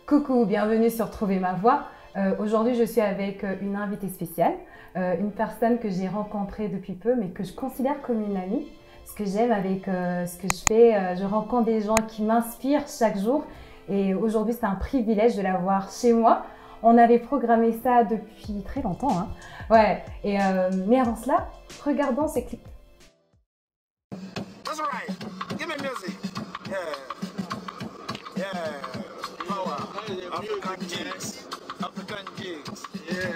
Coucou, bienvenue sur Trouver ma voix. Aujourd'hui, je suis avec une invitée spéciale, une personne que j'ai rencontrée depuis peu, mais que je considère comme une amie. Ce que j'aime avec ce que je fais, je rencontre des gens qui m'inspirent chaque jour. Et aujourd'hui, c'est un privilège de l'avoir chez moi. On avait programmé ça depuis très longtemps, hein. Ouais. Mais avant cela, regardons ces clips. That's right. Give me music. Yeah. Yeah. Power. African gigs. African gigs. Yeah.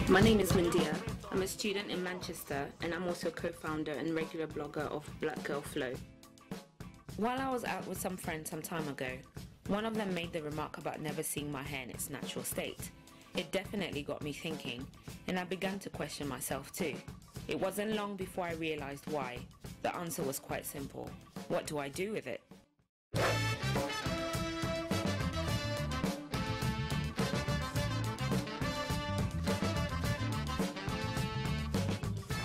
My name is Mandia. I'm a student in Manchester and I'm also co-founder and regular blogger of Black Girl Flow. While I was out with some friends some time ago, one of them made the remark about never seeing my hair in its natural state. It definitely got me thinking, and I began to question myself too. It wasn't long before I realized why. The answer was quite simple. What do I do with it?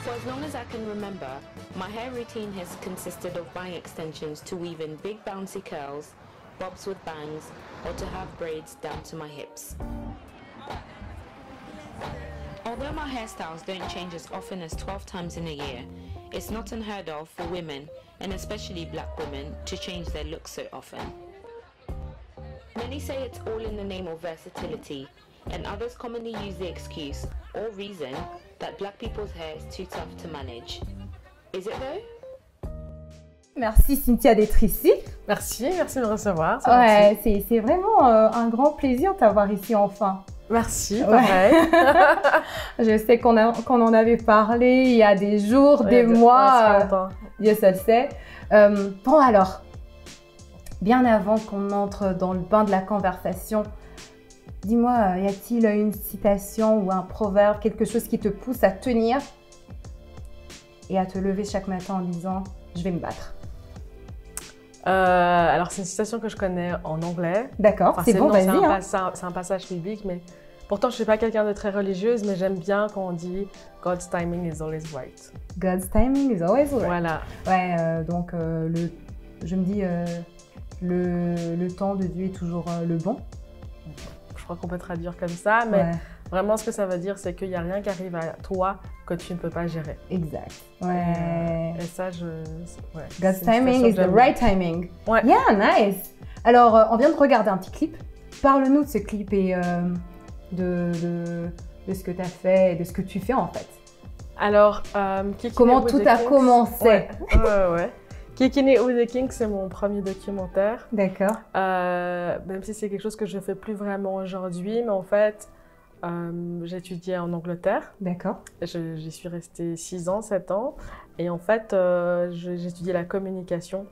For as long as I can remember, my hair routine has consisted of buying extensions to weave in big bouncy curls, bobs with bangs, or to have braids down to my hips. Although my hairstyles don't change as often as 12 times in a year, it's not unheard of for women, and especially black women, to change their looks so often. Many say it's all in the name of versatility, and others commonly use the excuse or reason that black people's hair is too tough to manage. Is it though? Merci Cynthia d'être ici. Merci de me recevoir. Ouais, c'est vraiment un grand plaisir de t'avoir ici enfin. Merci, pareil. Ouais. Je sais qu'on en avait parlé il y a des jours, des mois. Dieu seul sait. Bon alors, bien avant qu'on entre dans le bain de la conversation, dis-moi, y a-t-il une citation ou un proverbe, quelque chose qui te pousse à tenir et à te lever chaque matin en disant « je vais me battre ». Alors, c'est une citation que je connais en anglais. D'accord, c'est bon, vas-y. C'est un passage biblique, mais pourtant, je ne suis pas quelqu'un de très religieuse, mais j'aime bien quand on dit « God's timing is always right ». God's timing is always right. Voilà. Ouais, donc je me dis le temps de Dieu est toujours le bon. Je crois qu'on peut traduire comme ça, mais ouais. Vraiment, ce que ça veut dire, c'est qu'il n'y a rien qui arrive à toi que tu ne peux pas gérer. Exact. Ouais. Et ça, ouais, God's timing is the right timing. Ouais. Yeah, nice. Alors, on vient de regarder un petit clip. Parle-nous de ce clip et de ce que tu as fait et de ce que tu fais en fait. Alors, comment tout a commencé? Ouais. Kikini ou the King, c'est mon premier documentaire. D'accord. Même si c'est quelque chose que je ne fais plus vraiment aujourd'hui, mais en fait, j'ai étudié en Angleterre. D'accord. J'y suis restée 6 ans, 7 ans. Et en fait, j'ai étudié la communication.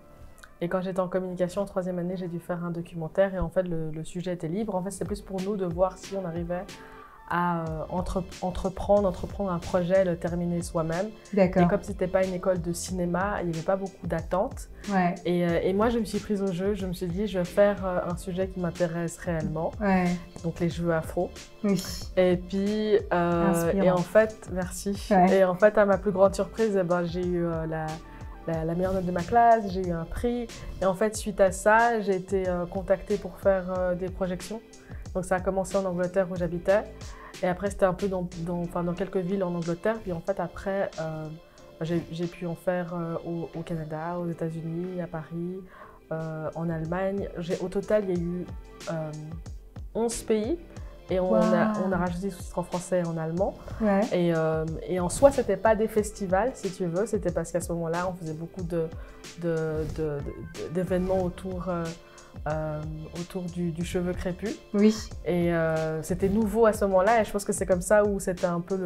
Et quand j'étais en communication en 3e année, j'ai dû faire un documentaire. Et en fait, le sujet était libre. En fait, c'est plus pour nous de voir si on arrivait à entreprendre un projet, le terminer soi-même. D'accord. Et comme ce n'était pas une école de cinéma, il n'y avait pas beaucoup d'attentes. Ouais. Et moi, je me suis prise au jeu. Je me suis dit, je vais faire un sujet qui m'intéresse réellement. Ouais. Donc, les cheveux afro. Oui. Et puis, et en fait, merci. Ouais. Et en fait, à ma plus grande surprise, j'ai eu la meilleure note de ma classe, j'ai eu un prix. Et en fait, suite à ça, j'ai été contactée pour faire des projections. Donc, ça a commencé en Angleterre où j'habitais. Et après, c'était un peu dans quelques villes en Angleterre. Puis en fait, après, j'ai pu en faire au Canada, aux États-Unis, à Paris, en Allemagne. Au total, il y a eu 11 pays. Et on a rajouté des sous-titres en français et en allemand. Ouais. Et en soi, ce n'était pas des festivals, si tu veux. C'était parce qu'à ce moment-là, on faisait beaucoup d'événements autour du cheveu crépus. Oui. Et c'était nouveau à ce moment-là. Et je pense que c'est comme ça où c'était un peu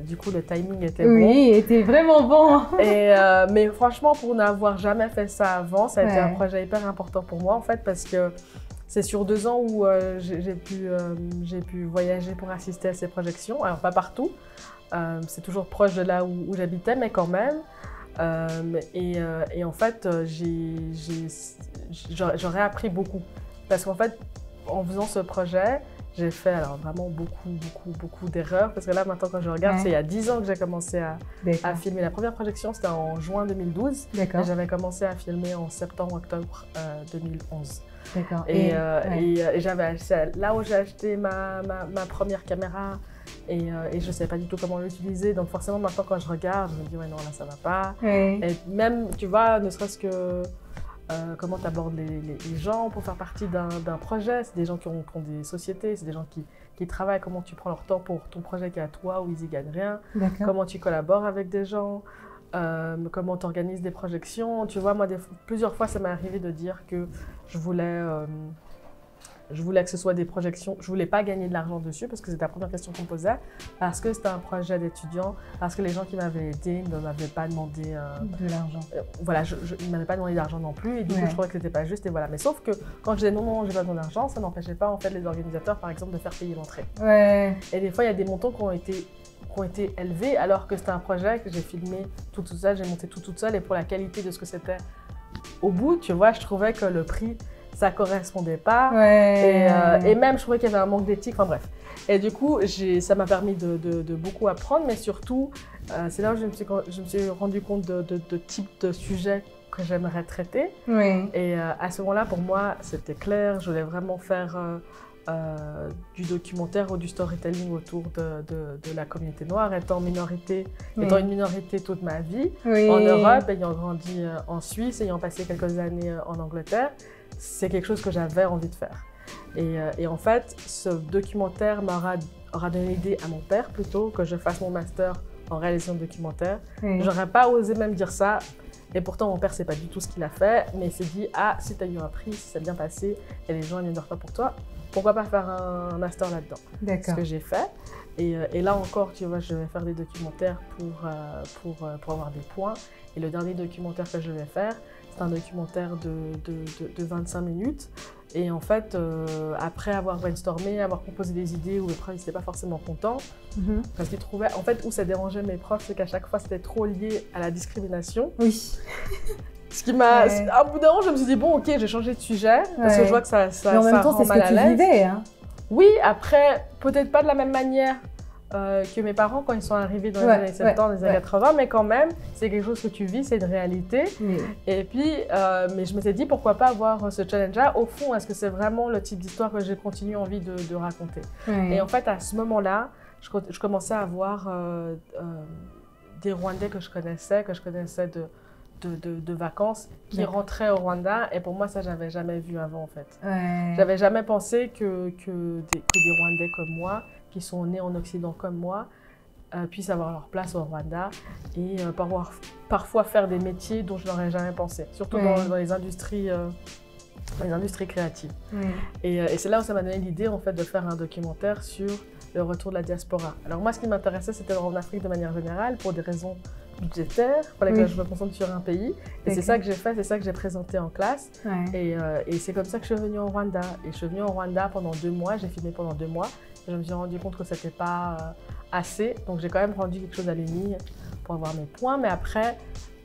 du coup, le timing était bon. Oui, était vraiment bon. Mais franchement, pour n'avoir jamais fait ça avant, ça a été un projet hyper important pour moi, en fait, parce que c'est sur 2 ans où j'ai pu voyager pour assister à ces projections. Alors, pas partout. C'est toujours proche de là où j'habitais, mais quand même. Et en fait, j'aurais appris beaucoup. Parce qu'en fait, en faisant ce projet, j'ai fait alors vraiment beaucoup d'erreurs. Parce que là, maintenant, quand je regarde, c'est il y a 10 ans que j'ai commencé à filmer. La première projection, c'était en juin 2012. Et j'avais commencé à filmer en septembre-octobre 2011. D'accord. Et j'avais là où j'ai acheté ma première caméra et je ne savais pas du tout comment l'utiliser. Donc forcément, maintenant, quand je regarde, je me dis, ouais, non, là, ça ne va pas. Et même, tu vois, ne serait-ce que comment tu abordes les gens pour faire partie d'un projet. C'est des gens qui ont des sociétés, c'est des gens qui travaillent. Comment tu prends leur temps pour ton projet qui est à toi, où ils n'y gagnent rien. Comment tu collabores avec des gens. Comment tu organises des projections. Tu vois, moi, plusieurs fois, ça m'est arrivé de dire que je voulais que ce soit des projections. Je ne voulais pas gagner de l'argent dessus parce que c'était la première question qu'on me posait. Parce que c'était un projet d'étudiant. Parce que les gens qui m'avaient aidé ne m'avaient pas demandé de l'argent. Voilà, ils ne m'avaient pas demandé d'argent non plus. Et du coup, je trouvais que ce n'était pas juste. Et voilà. Mais sauf que quand je disais non, je n'ai pas besoin d'argent, ça n'empêchait pas en fait, les organisateurs, par exemple, de faire payer l'entrée. Et des fois, il y a des montants qui ont été élevés alors que c'était un projet que j'ai filmé toute seule, j'ai monté toute seule. Et pour la qualité de ce que c'était au bout, tu vois, je trouvais que le prix, ça correspondait pas. Et même, je trouvais qu'il y avait un manque d'éthique. Enfin bref. Et du coup, ça m'a permis de beaucoup apprendre, mais surtout, c'est là où je me suis rendu compte de type de sujet que j'aimerais traiter. Et à ce moment-là, pour moi, c'était clair. Je voulais vraiment faire du documentaire ou du storytelling autour de la communauté noire, étant une minorité toute ma vie en Europe, ayant grandi en Suisse, ayant passé quelques années en Angleterre. C'est quelque chose que j'avais envie de faire. Et en fait, ce documentaire aura donné l'idée à mon père plutôt que je fasse mon master en réalisation de documentaire. J'aurais pas osé même dire ça. Et pourtant, mon père, c'est pas du tout ce qu'il a fait. Mais il s'est dit, ah, si tu as eu un prix, si ça a bien passé et les gens viennent pas pour toi, pourquoi pas faire un master là-dedans? C'est ce que j'ai fait. Et là encore, tu vois, je vais faire des documentaires pour avoir des points. Et le dernier documentaire que je vais faire, c'est un documentaire de 25 minutes. Et en fait, après avoir brainstormé, avoir proposé des idées où les profs n'étaient pas forcément contents, parce qu'ils trouvaient, en fait, où ça dérangeait mes profs, c'est qu'à chaque fois, c'était trop lié à la discrimination. Ce qui m'a... À bout d'un moment, je me suis dit, bon, ok, j'ai changé de sujet, parce que je vois que ça mais en même temps, c'est ce que tu vivais, hein. Oui, après, peut-être pas de la même manière que mes parents quand ils sont arrivés dans les années 70, les années 80, mais quand même, c'est quelque chose que tu vis, c'est une réalité. Et puis, mais je m'étais dit, pourquoi pas avoir ce challenge-là? Au fond, est-ce que c'est vraiment le type d'histoire que j'ai continué envie de raconter? Et en fait, à ce moment-là, je commençais à avoir des Rwandais que je connaissais de vacances qui rentraient au Rwanda, et pour moi ça j'avais jamais vu avant en fait. J'avais jamais pensé que des Rwandais comme moi, qui sont nés en Occident comme moi, puissent avoir leur place au Rwanda et parfois faire des métiers dont je n'aurais jamais pensé, surtout dans les industries créatives. Et c'est là où ça m'a donné l'idée en fait de faire un documentaire sur le retour de la diaspora. Alors moi ce qui m'intéressait c'était en Afrique de manière générale pour des raisons budgétaire, il fallait que je me concentre sur un pays. Et c'est ça que j'ai fait, c'est ça que j'ai présenté en classe. Et c'est comme ça que je suis venue au Rwanda. Et je suis venue au Rwanda pendant 2 mois, j'ai filmé pendant 2 mois. Je me suis rendu compte que ce n'était pas assez. Donc j'ai quand même rendu quelque chose à l'ENI pour avoir mes points. Mais après,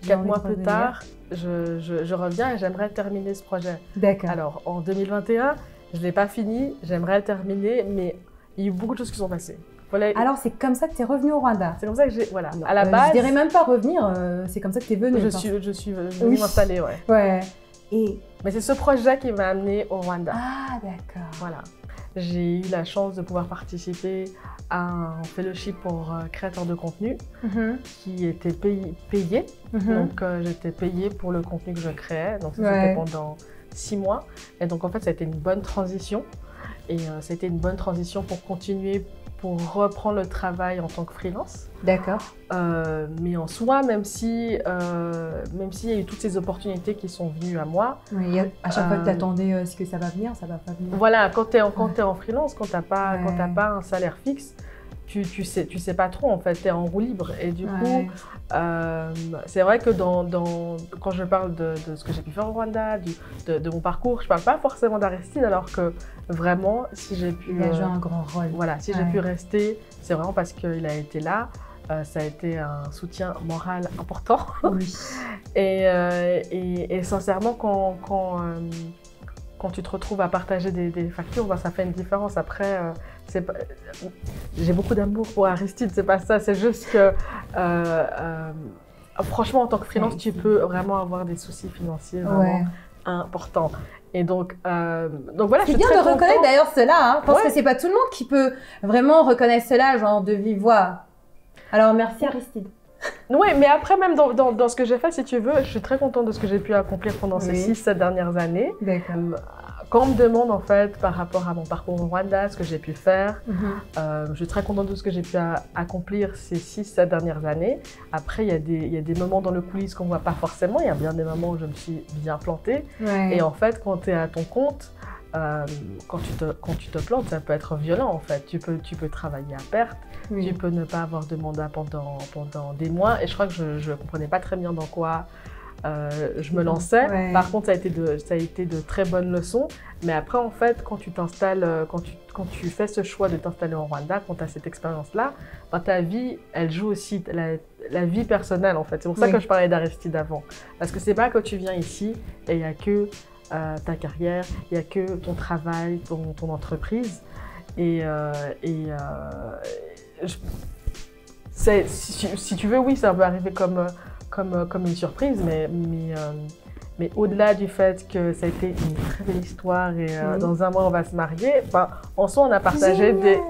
4 mois plus tard, je reviens et j'aimerais terminer ce projet. Alors en 2021, je ne l'ai pas fini, j'aimerais le terminer, mais il y a eu beaucoup de choses qui sont passées. Alors, c'est comme ça que tu es revenue au Rwanda? C'est comme ça que j'ai... Voilà, à la base... Je dirais même pas revenir, c'est comme ça que tu es venue. Je suis venue m'installer, Mais c'est ce projet qui m'a amenée au Rwanda. Ah, d'accord. Voilà. J'ai eu la chance de pouvoir participer à un fellowship pour créateurs de contenu qui était payé. Donc, j'étais payée pour le contenu que je créais. Donc, ça c'était pendant 6 mois. Et donc, en fait, ça a été une bonne transition. Et ça a été une bonne transition pour continuer, pour reprendre le travail en tant que freelance. Mais en soi, même s'il y a eu toutes ces opportunités qui sont venues à moi. À chaque fois que tu attendais est-ce que ça va venir, ça va pas venir. Voilà, quand tu es en freelance, quand tu n'as pas un salaire fixe, tu sais pas trop en fait, tu es en roue libre. Et du coup, c'est vrai que quand je parle de ce que j'ai pu faire au Rwanda, de mon parcours, je parle pas forcément d'Aristide, alors que vraiment, si j'ai pu... Il a joué un grand rôle. Voilà, si j'ai pu rester, c'est vraiment parce qu'il a été là. Ça a été un soutien moral important. Et sincèrement, quand tu te retrouves à partager des factures, ben, ça fait une différence. Après, j'ai beaucoup d'amour pour Aristide, c'est pas ça, c'est juste que franchement, en tant que freelance, tu peux vraiment avoir des soucis financiers vraiment importants. Et donc voilà, c'est bien de reconnaître d'ailleurs cela. Hein. Je pense que c'est pas tout le monde qui peut vraiment reconnaître cela, genre de vive voix. Alors merci Aristide. Oui, mais après, même dans ce que j'ai fait, si tu veux, je suis très contente de ce que j'ai pu accomplir pendant ces 6-7 dernières années. Quand on me demande, en fait, par rapport à mon parcours au Rwanda, ce que j'ai pu faire, je suis très contente de ce que j'ai pu accomplir ces 6-7 dernières années. Après, il y a des moments dans le coulisses qu'on ne voit pas forcément. Il y a bien des moments où je me suis bien plantée. Et en fait, quand tu es à ton compte, quand tu te plantes, ça peut être violent, en fait. Tu peux travailler à perte. Tu peux ne pas avoir de mandat pendant des mois. Et je crois que je ne comprenais pas très bien dans quoi je me lançais. Par contre, ça a été de très bonnes leçons. Mais après, en fait, quand tu t'installes, quand tu fais ce choix de t'installer au Rwanda, quand tu as cette expérience-là, ben, ta vie, elle joue aussi la vie personnelle, en fait. C'est pour ça que je parlais d'Aristide avant. Parce que c'est pas que tu viens ici et il n'y a que ta carrière, il n'y a que ton travail, ton entreprise. Si tu veux, oui, ça peut arriver comme une surprise, mais au-delà du fait que ça a été une très belle histoire et dans un mois on va se marier, ben, en soi on a partagé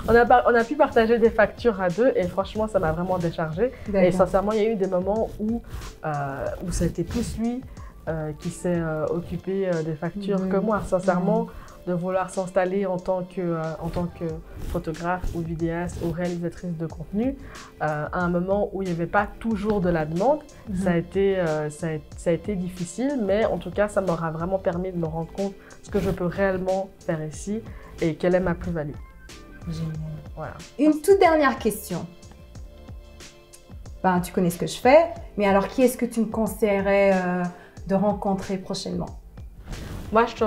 on a pu partager des factures à deux et franchement ça m'a vraiment déchargée. Et sincèrement il y a eu des moments où ça a été plus lui qui s'est occupé des factures que moi. Sincèrement, de vouloir s'installer en tant que photographe ou vidéaste ou réalisatrice de contenu, à un moment où il n'y avait pas toujours de la demande, ça a été difficile, mais en tout cas, ça m'aura vraiment permis de me rendre compte de ce que je peux réellement faire ici et quelle est ma plus-value. Génial. Voilà. Une toute dernière question. Ben, tu connais ce que je fais, mais alors qui est-ce que tu me conseillerais de rencontrer prochainement? Moi, je te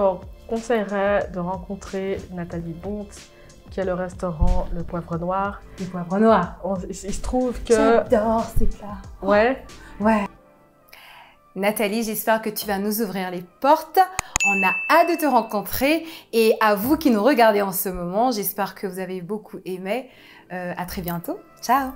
conseillerais de rencontrer Nathalie Bonte, qui a le restaurant Le Poivre Noir. Le Poivre Noir. Il se trouve que... J'adore ces plats. Ouais. Nathalie, j'espère que tu vas nous ouvrir les portes. On a hâte de te rencontrer. Et à vous qui nous regardez en ce moment, j'espère que vous avez beaucoup aimé. À très bientôt. Ciao.